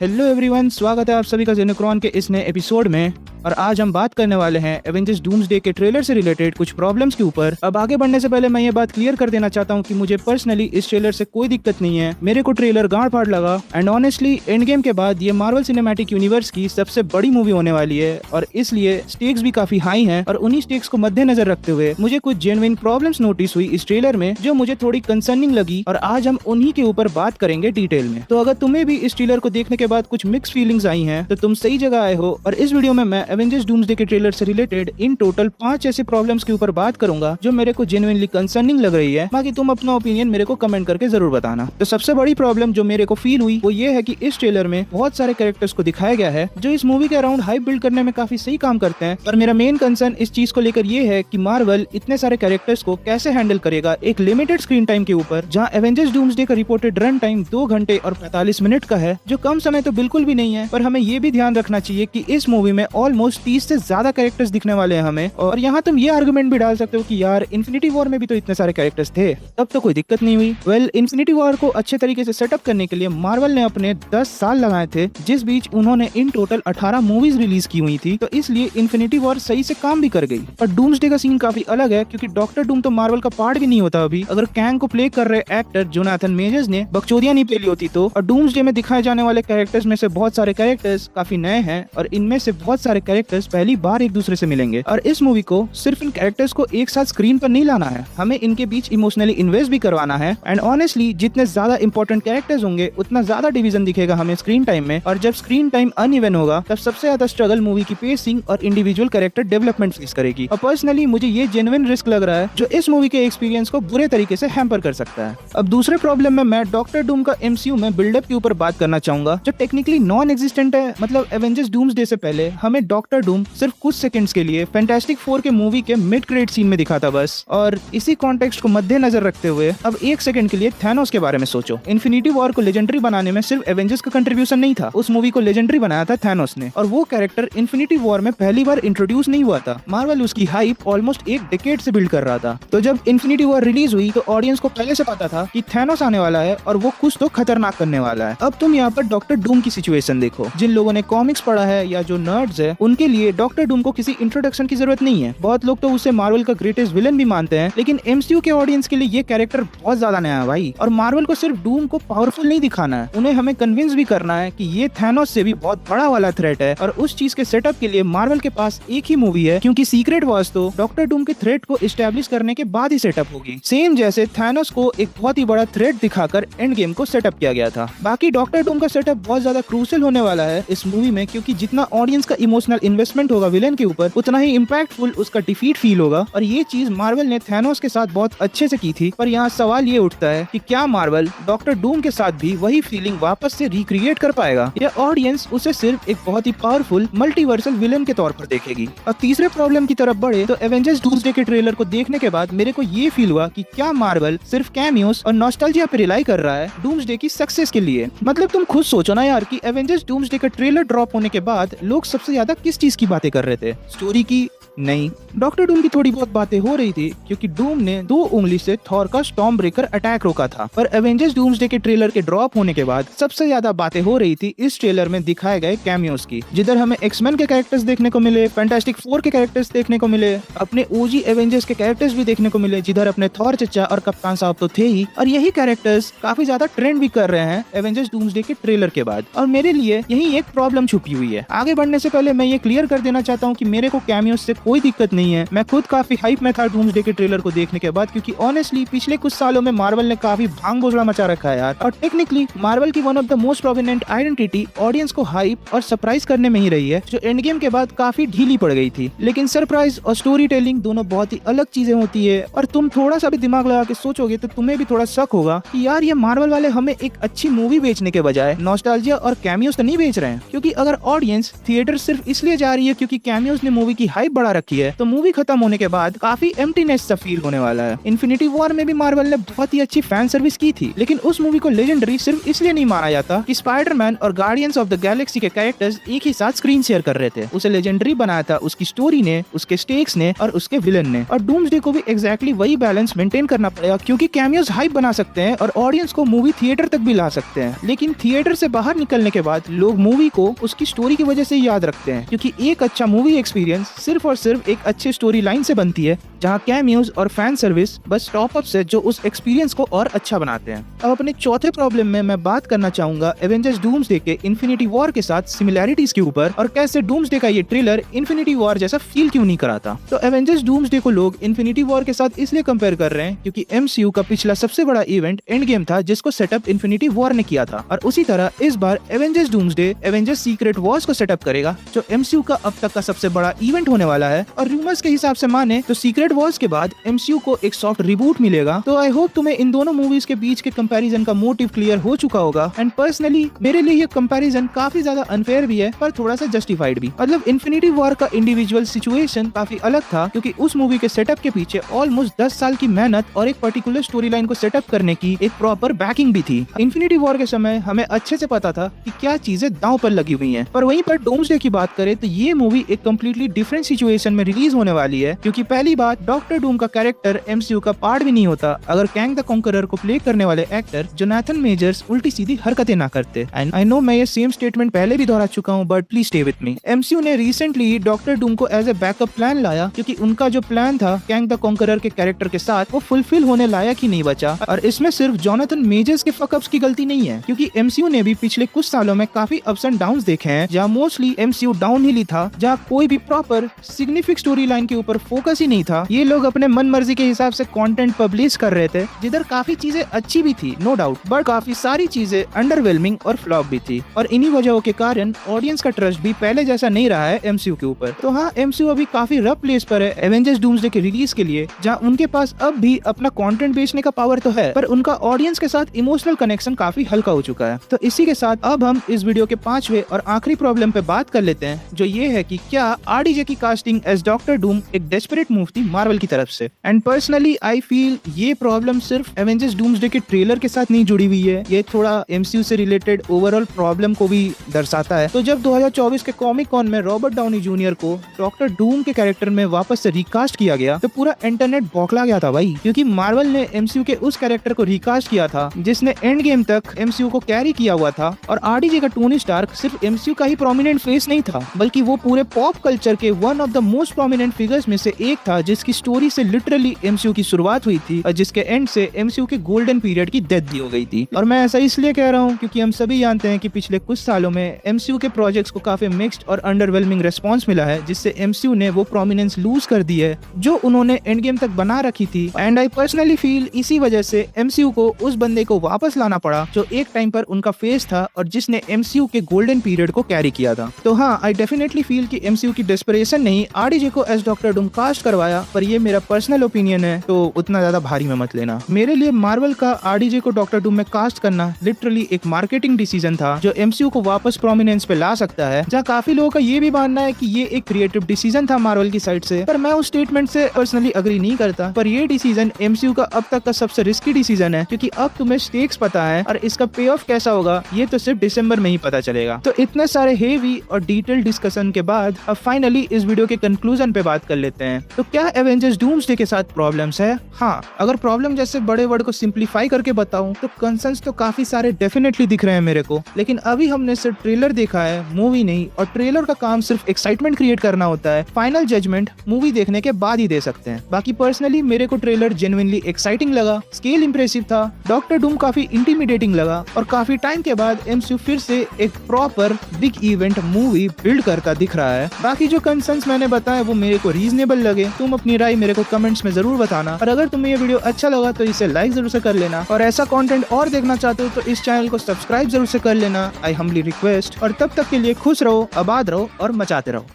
Hello everyone, स्वागत है आप सभी का जेनेक्रॉन के इस नए एपिसोड में। और आज हम बात करने वाले हैं एवेंजर्स डूम्सडे के ट्रेलर से रिलेटेड कुछ प्रॉब्लम्स के ऊपर। अब आगे बढ़ने से पहले मैं ये बात क्लियर कर देना चाहता हूँ कि मुझे पर्सनली इस ट्रेलर से कोई दिक्कत नहीं है। मेरे को ट्रेलर गाड़ फाड़ लगा एंड ऑनेस्टली एंड गेम के बाद ये मार्वल सिनेमैटिक यूनिवर्स की सबसे बड़ी मूवी होने वाली है और इसलिए स्टेक्स भी काफी हाई हैं। और उन्हीं स्टेक्स को मद्देनजर रखते हुए मुझे कुछ जेन्युइन प्रॉब्लम्स नोटिस हुई इस ट्रेलर में जो मुझे थोड़ी कंसर्निंग लगी और आज हम उन्हीं के ऊपर बात करेंगे डिटेल में। तो अगर तुम्हें भी इस ट्रेलर को देखने के बाद कुछ मिक्स फीलिंग्स आई हैं तो तुम सही जगह आए हो। और इस वीडियो में मैं एवेंजर्स डूम्सडे के ट्रेलर से रिलेटेड इन टोटल 5 ऐसे प्रॉब्लम्स के ऊपर बात करूंगा जो मेरे को जेन्युइनली कंसर्निंग लग रही है। बाकी तुम अपना ओपिनियन मेरे को कमेंट करके जरूर बताना। तो सबसे बड़ी प्रॉब्लम जो मेरे को फील हुई वो ये है कि इस ट्रेलर में बहुत सारे कैरेक्टर्स को दिखाया गया है जो इस मूवी के अराउंड हाइप बिल्ड करने में काफी सही काम करते हैं। पर मेरा मेन कंसर्न इस चीज को लेकर ये है कि मार्वल इतने सारे कैरेक्टर्स को कैसे हैंडल करेगा एक लिमिटेड स्क्रीन टाइम के ऊपर, जहाँ एवेंजर्स डूम्सडे का रिपोर्टेड रन टाइम 2 घंटे और 45 मिनट का है, जो कम समय तो बिल्कुल भी नहीं है। पर हमें ये भी ध्यान रखना चाहिए कि इस मूवी में ऑलमोस्ट 30 से ज्यादा कैरेक्टर्स दिखने वाले हैं हमें। और यहाँ तुम ये आर्गुमेंट भी डाल सकते हो कि यार इन्फिनिटी वॉर में भी तो इतने सारे कैरेक्टर्स थे, तब तो कोई दिक्कत नहीं हुई। वेल, इन्फिनिटी वॉर को अच्छे तरीके से सेटअप करने के लिए मार्वल ने अपने 10 साल लगाए थे, जिस बीच उन्होंने इन टोटल 18 मूवीज रिलीज की हुई थी। तो इसलिए इन्फिनिटी वॉर सही से काम भी कर गई। पर डूम्सडे का सीन काफी अलग है क्योंकि डॉक्टर डूम तो मार्वल का पार्ट भी नहीं होता अभी। अगर कैंग को प्ले कर रहे एक्टर जोनाथन मेजर्स ने बकचोदियां नहीं पेली होती तो। और डूम्सडे में दिखाए जाने वाले कैरेक्टर्स में से बहुत सारे कैरेक्टर्स काफी नए हैं और इनमें से बहुत सारे कैरेक्टर्स पहली बार एक दूसरे से मिलेंगे। और इस मूवी को सिर्फ इन कैरेक्टर्स को एक साथ स्क्रीन पर नहीं लाना है, हमें इनके बीच इमोशनली इन्वेस्ट भी करवाना है। एंड ऑनेस्टली जितने ज्यादा इंपॉर्टेंट कैरेक्टर्स होंगे उतना ज्यादा डिवीजन दिखेगा हमें स्क्रीन टाइम में। और जब स्क्रीन टाइम अनइवन होगा तब सबसे ज्यादा स्ट्रगल मूवी की पेसिंग और इंडिविजुअल कैरेक्टर डेवलपमेंट फेस करेगी। और पर्सनली मुझे ये जेन्युइन रिस्क लग रहा है जो इस मूवी के एक्सपीरियंस को बुरे तरीके से हैम्पर कर सकता है। अब दूसरे प्रॉब्लम में मैं डॉक्टर डूम का एमसीयू में बिल्डअप के ऊपर बात करना चाहूंगा जो टेक्निकली नॉन एग्जिस्टेंट है। मतलब एवेंजर्स डूम्सडे से पहले हमें डॉक्टर डूम सिर्फ कुछ सेकंड्स के लिए फैंटास्टिक फोर के मूवी के मिड क्रेडिट सीन में दिखा था बस। और इसी कॉन्टेक्स्ट को मद्देनजर रखते हुए अब एक सेकंड के लिए थैनोस के बारे में सोचो। इन्फिनिटी वॉर को लेजेंडरी बनाने में सिर्फ एवेंजर्स का कंट्रीब्यूशन नहीं था, उस मूवी को लेजेंडरी बनाया था थैनोस ने। और वो कैरेक्टर इन्फिनिटी वॉर में पहली बार इंट्रोड्यूस नहीं हुआ था। मार्वल उसकी हाइप ऑलमोस्ट एक डिकेड से बिल्ड कर रहा था। तो जब इन्फिनिटी वॉर रिलीज हुई तो ऑडियंस को पहले से पता था कि थैनोस आने वाला है और वो कुछ तो खतरनाक करने वाला है। अब तुम यहाँ पर डॉक्टर डूम की सिचुएशन देखो। जिन लोगों ने कॉमिक्स पढ़ा है या जो नर्ड्स है उनके लिए डॉक्टर डूम को किसी इंट्रोडक्शन की जरूरत नहीं है। बहुत लोग तो उसे मार्वल का ग्रेटेस्ट विलन भी मानते हैं, लेकिन एमसीयू के ऑडियंस के लिए ये कैरेक्टर बहुत ज्यादा नया है भाई। और मार्वल को सिर्फ डूम को पावरफुल नहीं दिखाना है, उन्हें हमें कन्विंस भी करना है कि ये थैनोस से भी बहुत बड़ा वाला थ्रेट है। और उस चीज के सेटअप के लिए मार्वल के पास एक ही मूवी है, क्योंकि सीक्रेट वॉर्स तो डॉक्टर डूम के थ्रेट को एस्टेब्लिश करने के बाद ही सेटअप होगी, सेम जैसे थैनोस को एक बहुत ही बड़ा थ्रेट दिखाकर एंड गेम को सेटअप किया गया था। बाकी डॉक्टर डूम का सेटअप बहुत ज्यादा क्रूशियल होने वाला है इस मूवी में, क्योंकि जितना ऑडियंस का इमोशनल इन्वेस्टमेंट होगा विलेन के ऊपर उतना ही इम्पैक्टफुल उसका डिफीट फील होगा। और ये चीज मार्वल ने थैनोस के साथ बहुत अच्छे से की थी। पर यहाँ सवाल ये उठता है कि क्या मार्वल डॉक्टर डूम के साथ भी वही फीलिंग वापस से रिक्रिएट कर पाएगा या ऑडियंस उसे सिर्फ एक बहुत ही पावरफुल मल्टीवर्सल विलेन के तौर पर देखेगी। और तीसरे प्रॉब्लम की तरफ बढ़े तो एवेंजर्स डूम्सडे के ट्रेलर को देखने के बाद मेरे को ये फील हुआ कि क्या मार्वल सिर्फ कैमियोस और नॉस्टैल्जिया पे रिलाई कर रहा है डूम्सडे की सक्सेस के लिए। मतलब तुम खुद सोचो ना यार कि एवेंजर्स डूम्सडे का ट्रेलर ड्रॉप होने के बाद लोग सबसे ज्यादा किस चीज की बातें कर रहे थे? स्टोरी की? नहीं, डॉक्टर डूम की थोड़ी बहुत बातें हो रही थी क्योंकि डूम ने 2 उंगली से थॉर का स्टॉर्म ब्रेकर अटैक रोका था। पर एवेंजर्स डूम्सडे के ट्रेलर के ड्रॉप होने के बाद सबसे ज्यादा बातें हो रही थी इस ट्रेलर में दिखाए गए कैमियोस की, जिधर हमें एक्समैन के कैरेक्टर्स देखने को मिले, फैंटास्टिक फोर के कैरेक्टर्स देखने को मिले, अपने ओजी एवेंजर्स के कैरेक्टर्स भी देखने को मिले, जिधर अपने थॉर चचा और कप्तान साहब तो थे ही। और यही कैरेक्टर्स काफी ज्यादा ट्रेंड भी कर रहे हैं एवेंजर्स डूम्सडे के ट्रेलर के बाद। और मेरे लिए यही एक प्रॉब्लम छुपी हुई है। आगे बढ़ने से पहले मैं ये क्लियर कर देना चाहता हूँ कि मेरे को कैमियोस से कोई दिक्कत नहीं है। मैं खुद काफी हाइप में था डूम्सडे के ट्रेलर को देखने के बाद, क्योंकि ऑनेस्टली पिछले कुछ सालों में मार्वल ने काफी भांग भोजड़ा मचा रखा है यार। और टेक्निकली मार्वल की one of the most prominent identity audience को हाइप और सरप्राइज करने में ही रही है, जो एंड गेम के बाद काफी ढीली पड़ गई थी। लेकिन सरप्राइज और स्टोरी टेलिंग दोनों बहुत ही अलग चीजें होती है। और तुम थोड़ा सा भी दिमाग लगा के सोचोगे तो तुम्हें भी थोड़ा शक होगा कि यार ये मार्वल वाले हमें एक अच्छी मूवी बेचने के बजाय नॉस्टैल्जिया और कैमियोस तो नहीं बेच रहे हैं। क्योंकि अगर ऑडियंस थिएटर सिर्फ इसलिए जा रही है क्योंकि कैमियोस ने मूवी की हाइप बढ़ा रखी है, तो मूवी खत्म होने के बाद काफी एम्प्टीनेस सा फील होने वाला है। इन्फिनिटी वॉर में भी मार्वल ने बहुत ही अच्छी फैन सर्विस की थी, लेकिन उस मूवी को लेजेंडरी सिर्फ इसलिए नहीं माना जाता कि स्पाइडरमैन और गार्डियंस ऑफ द गैलेक्सी के कैरेक्टर्स एक ही साथ स्क्रीन शेयर कर रहे थे। उसे लेजेंडरी बनाया था उसकी स्टोरी ने, उसके स्टेक्स ने और उसके विलन ने। और डूम्सडे को भी एग्जैक्टली वही बैलेंस मेंटेन करना पड़ेगा, क्योंकि कैमियोज हाइप बना सकते हैं और ऑडियंस को मूवी थिएटर तक भी ला सकते हैं, लेकिन थिएटर से बाहर निकलने के बाद लोग मूवी को उसकी स्टोरी की वजह से याद रखते हैं, क्योंकि एक अच्छा मूवी एक्सपीरियंस सिर्फ और सिर्फ एक अच्छे स्टोरी लाइन से बनती है, जहाँ कैमियोज और फैन सर्विस बस टॉप अप्स है जो उस एक्सपीरियंस को और अच्छा बनाते हैं। अब अपने चौथे प्रॉब्लम में मैं बात करना चाहूंगा एवेंजर्स डूम्सडे के इन्फिनिटी वॉर के साथ सिमिलैरिटीज के ऊपर, और कैसे डूम्सडे का ये ट्रेलर इन्फिनिटी वॉर जैसा फील क्यों नहीं कराता। तो एवेंजर्स डूम्सडे को लोग इन्फिनिटी वॉर के साथ इसलिए कंपेयर कर रहे हैं क्योंकि एमसीयू का पिछला सबसे बड़ा इवेंट एंड गेम था, जिसको सेटअप इन्फिनिटी वॉर ने किया था, और उसी तरह इस बार Avengers Doomsday Avengers Secret Wars को सेटअप करेगा, जो एमसीयू का अब तक का सबसे बड़ा इवेंट होने वाला है। और रूमर्स के हिसाब से माने तो सीक्रेट वॉर्स के बाद एमसीयू को एक सॉफ्ट रिबूट मिलेगा। तो आई होप तुम्हें इन दोनों मूवीज के बीच के कंपैरिजन का मोटिव क्लियर हो चुका होगा। एंड पर्सनली मेरे लिए ये कंपैरिजन काफी ज्यादा अनफेयर भी है, पर थोड़ा सा जस्टिफाइड भी। मतलब इन्फिनिटी वॉर का इंडिविजुअल सिचुएशन काफी अलग था, क्योंकि उस मूवी के सेटअप के पीछे ऑलमोस्ट 10 साल की मेहनत और एक पर्टिकुलर स्टोरी लाइन को सेटअप करने की एक प्रॉपर बैकिंग भी थी। इन्फिनिटी वॉर के समय हमें अच्छे से पता था कि क्या चीजें दांव पर लगी हुई हैं। पर वहीं पर डूम्सडे की बात करें तो ये मूवी एक कम्प्लीटली डिफरेंट सिचुएशन में रिलीज होने वाली है, क्योंकि पहली बात डॉक्टर डूम का कैरेक्टर एमसीयू का पार्ट भी नहीं होता अगर कैंग द कॉन्करर को प्ले करने वाले एक्टर जोनाथन मेजर्स उल्टी सीधी हरकतें ना करते। एंड आई नो मैं ये सेम स्टेटमेंट पहले भी दोहरा चुका हूँ, but please stay with me. MCU ने रिसेंटली डॉक्टर डूम को एज ए बैकअप प्लान लाया, क्योंकि उनका जो प्लान था कैंग द कॉन्करर के कैरेक्टर के साथ वो फुलफिल होने लायक ही नहीं बचा। और इसमें सिर्फ जोनाथन मेजर्स के फकअप्स की गलती नहीं है, क्योंकि एमसीयू ने भी पिछले कुछ सालों में काफी अप्स एंड डाउन्स देखे हैं, जहाँ मोस्टली एमसीयू डाउन ही था, जहाँ कोई भी प्रॉपर सिग्निफिकेंट स्टोरी लाइन के ऊपर फोकस ही नहीं था। ये लोग अपने मन मर्जी के हिसाब से कंटेंट पब्लिश कर रहे थे, जिधर काफी चीजें अच्छी भी थी नो डाउट, बट काफी सारी चीजें अंडरवेलमिंग और फ्लॉप भी थी। और इन्हीं वजहों के कारण ऑडियंस का ट्रस्ट भी पहले जैसा नहीं रहा है एमसीयू के ऊपर। तो हाँ, एमसीयू अभी काफी रफ प्लेस पर है एवेंजर्स डूम्सडे के रिलीज के लिए, जहाँ उनके पास अब भी अपना कंटेंट बेचने का पावर तो है, पर उनका ऑडियंस के साथ इमोशनल कनेक्शन काफी हल्का हो चुका है। तो इसी के साथ अब हम इस वीडियो के पांचवे और आखिरी प्रॉब्लम पे बात कर लेते हैं, जो ये है कि क्या आरडीजे की कास्टिंग एज डॉक्टर डूम एक डेस्परेट मूव थी मार्वल की तरफ से। एंड पर्सनली आई फील ये प्रॉब्लम सिर्फ एवेंजर्स डूम्सडे के ट्रेलर के साथ नहीं जुड़ी हुई है, ये थोड़ा एमसीयू से रिलेटेड ओवरऑल प्रॉब्लम को भी दर्शाता है। तो जब 2024 के कॉमिक कॉन में रॉबर्ट डाउनी जूनियर को डॉक्टर डूम के कैरेक्टर में वापस से रिकास्ट किया गया, तो पूरा इंटरनेट बौखला गया था भाई, क्योंकि मार्वल ने एमसीयू के उस कैरेक्टर को रिकास्ट किया था जिसने एंड गेम तक एमसीयू को कैरी किया हुआ था। और आरडीजे का टोनी स्टार्क सिर्फ एमसीयू का ही प्रोमिनेंट फेस नहीं था, बल्कि वो पूरे पॉप कल्चर के one of the most prominent figures में से एक था, जिसकी स्टोरी से लिटरली एमसीयू की शुरुआत हुई थी और जिसके एंड से एमसीयू के गोल्डन पीरियड की डेथ दी हो गई थी। और मैं ऐसा इसलिए कह रहा हूँ क्योंकि हम सभी जानते हैं कि पिछले कुछ सालों में एमसीयू के प्रोजेक्ट्स को काफी मिक्स्ड और अंडरवेलमिंग रिस्पॉन्स मिला है, जिससे एमसीयू ने वो प्रोमिनेंस लूज कर दी है जो उन्होंने एंड गेम तक बना रखी थी। एंड आई पर्सनली फील इसी वजह से एमसीयू को उस बंदे को वापस लाना पड़ा जो एक टाइम पर उनका फेस था और जिसने एमसीयू के गोल्डन पीरियड को कैरी किया था। तो हाँ, आई डेफिनेटली फील कि एमसीयू की डेस्परेशन नहीं आरडीजे को एज डॉक्टर डूम कास्ट करवाया, पर ये मेरा पर्सनल ओपिनियन है, तो उतना ज्यादा भारी में मत लेना। मेरे लिए मार्वल का आरडीजे को डॉक्टर डूम में कास्ट करना लिटरली एक मार्केटिंग डिसीजन था जो एमसीयू को वापस प्रोमिनेंस पे ला सकता है, जहाँ काफी लोगों का ये भी मानना है कि ये एक क्रिएटिव डिसीजन था मार्वल की साइड से, पर मैं उस स्टेटमेंट से पर्सनली अग्री नहीं करता। पर ये डिसीजन एमसीयू का अब तक का सबसे रिस्की डिसीजन है, क्योंकि अब तुम्हें स्टेक्स पता है और इसका पे ऑफ कैसा होगा ये तो सिर्फ दिसंबर में ही पता चलेगा। तो इतने सारे हेवी और डिटेल डिस्कशन के बाद अब फाइनली इस वीडियो के कंक्लूजन पे बात कर लेते हैं। तो क्या एवेंजर्स डूम्सडे के साथ प्रॉब्लम्स है? हाँ, अगर प्रॉब्लम जैसे बड़े वर्ड को सिंप्लीफाई करके बताऊं तो कंसर्न्स तो काफी सारे डेफिनेटली दिख रहे हैं मेरे को, लेकिन अभी हमने सिर्फ ट्रेलर देखा है, मूवी नहीं, और ट्रेलर का काम सिर्फ एक्साइटमेंट क्रिएट करना होता है। फाइनल जजमेंट मूवी देखने के बाद ही दे सकते हैं। बाकी पर्सनली मेरे को ट्रेलर जेन्युइनली एक्साइटिंग लगा, स्केल इंप्रेसिव था, डॉक्टर डूम काफी इंटिमिडेटिंग लगा, और काफी टाइम के बाद एमसीयू फिर से एक proper big event movie build करता दिख रहा है। बाकी जो कंसर्न्स मैंने बताया वो मेरे को रीजनेबल लगे। तुम अपनी राय मेरे को कमेंट्स में जरूर बताना, और अगर तुम्हें ये वीडियो अच्छा लगा तो इसे लाइक जरूर से कर लेना, और ऐसा कंटेंट और देखना चाहते हो तो इस चैनल को सब्सक्राइब जरूर से कर लेना, आई हम्बली रिक्वेस्ट। और तब तक के लिए खुश रहो, आबाद रहो और मचाते रहो।